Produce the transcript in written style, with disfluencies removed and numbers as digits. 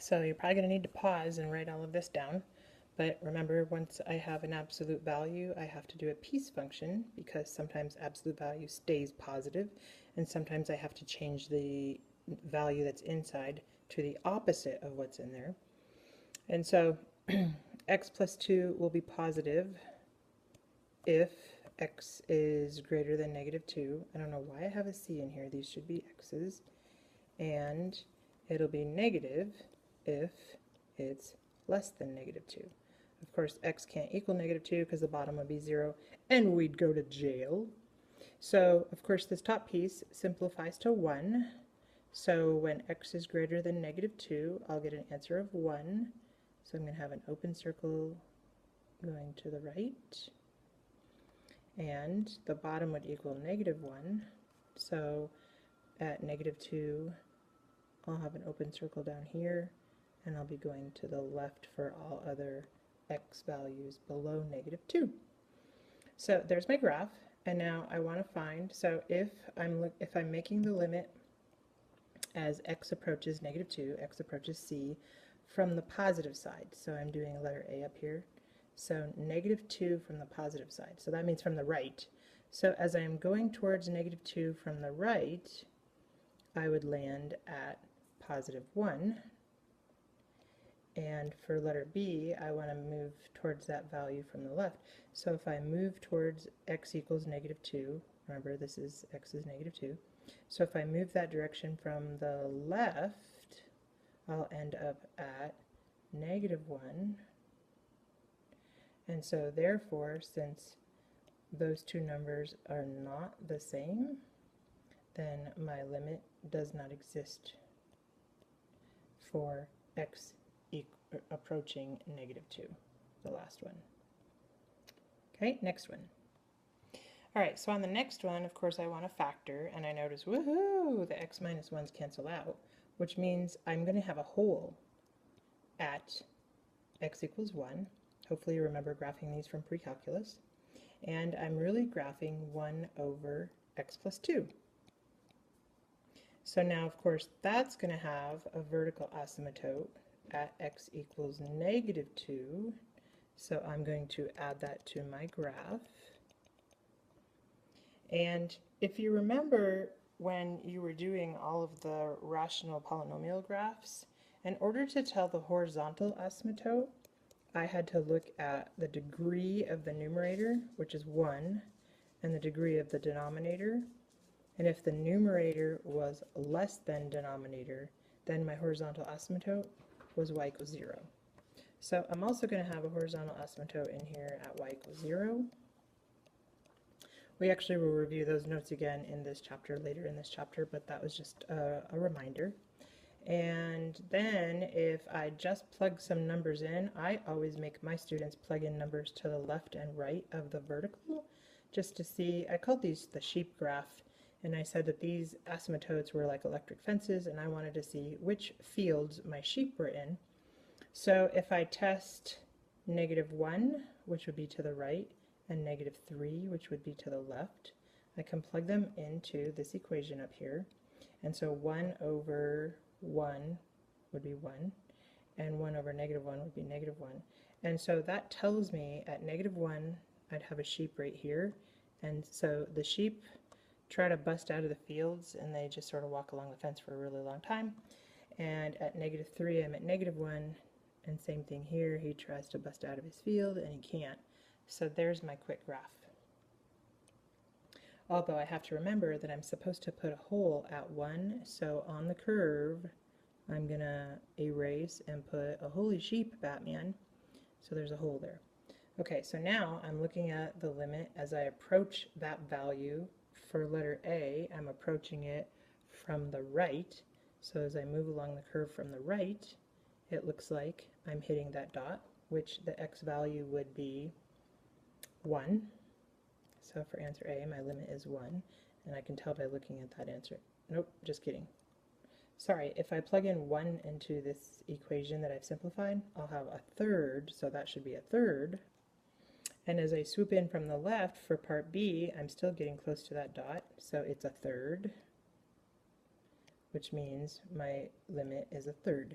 So you're probably going to need to pause and write all of this down. But remember, once I have an absolute value, I have to do a piece function because sometimes absolute value stays positive, and sometimes I have to change the value that's inside to the opposite of what's in there. And so x plus 2 will be positive if x is greater than negative 2. I don't know why I have a c in here. These should be x's. And it'll be negative if it's less than negative 2. Of course, x can't equal negative 2 because the bottom would be 0, and we'd go to jail. So, of course, this top piece simplifies to 1. So when x is greater than negative 2, I'll get an answer of 1. So I'm going to have an open circle going to the right. And the bottom would equal negative 1. So at negative 2, I'll have an open circle down here, and I'll be going to the left for all other x values below negative 2. So there's my graph, and now I want to find, so if I'm making the limit as x approaches negative 2, x approaches c from the positive side, so I'm doing a letter A up here, so negative 2 from the positive side, so that means from the right. So as I am going towards negative 2 from the right, I would land at positive 1. And for letter B, I want to move towards that value from the left. So if I move towards x equals negative 2, remember this is x is negative 2, so if I move that direction from the left, I'll end up at negative 1. And so therefore, since those two numbers are not the same, then my limit does not exist for x approaching negative 2, the last one. Okay, next one. All right, so on the next one, of course, I want to factor, and I notice, woohoo, the x minus 1's cancel out, which means I'm going to have a hole at x equals 1. Hopefully you remember graphing these from pre-calculus. And I'm really graphing 1 over x plus 2. So now, of course, that's going to have a vertical asymptote at x equals negative 2. So I'm going to add that to my graph. And if you remember when you were doing all of the rational polynomial graphs, in order to tell the horizontal asymptote, I had to look at the degree of the numerator, which is 1, and the degree of the denominator. And if the numerator was less than denominator, then my horizontal asymptote was y equals 0. So I'm also going to have a horizontal asymptote in here at y equals 0. We actually will review those notes again in this chapter, later in this chapter, but that was just a reminder. And then if I just plug some numbers in, I always make my students plug in numbers to the left and right of the vertical, just to see, I called these the sheep graph, and I said that these asymptotes were like electric fences, and I wanted to see which fields my sheep were in. So if I test negative 1, which would be to the right, and negative 3, which would be to the left, I can plug them into this equation up here. And so 1 over 1 would be 1, and 1 over negative 1 would be negative 1. And so that tells me at negative 1, I'd have a sheep right here. And so the sheep try to bust out of the fields, and they just sort of walk along the fence for a really long time. And at negative 3, I'm at negative 1, and same thing here, he tries to bust out of his field, and he can't. So there's my quick graph. Although I have to remember that I'm supposed to put a hole at 1, so on the curve, I'm going to erase and put a holy sheep, Batman. So there's a hole there. Okay, so now I'm looking at the limit as I approach that value. For letter A, I'm approaching it from the right. So as I move along the curve from the right, it looks like I'm hitting that dot, which the x value would be 1. So for answer A, my limit is 1, and I can tell by looking at that answer. Nope, just kidding. Sorry, if I plug in 1 into this equation that I've simplified, I'll have a third, so that should be a third. And as I swoop in from the left for part B, I'm still getting close to that dot, so it's a third, which means my limit is a third.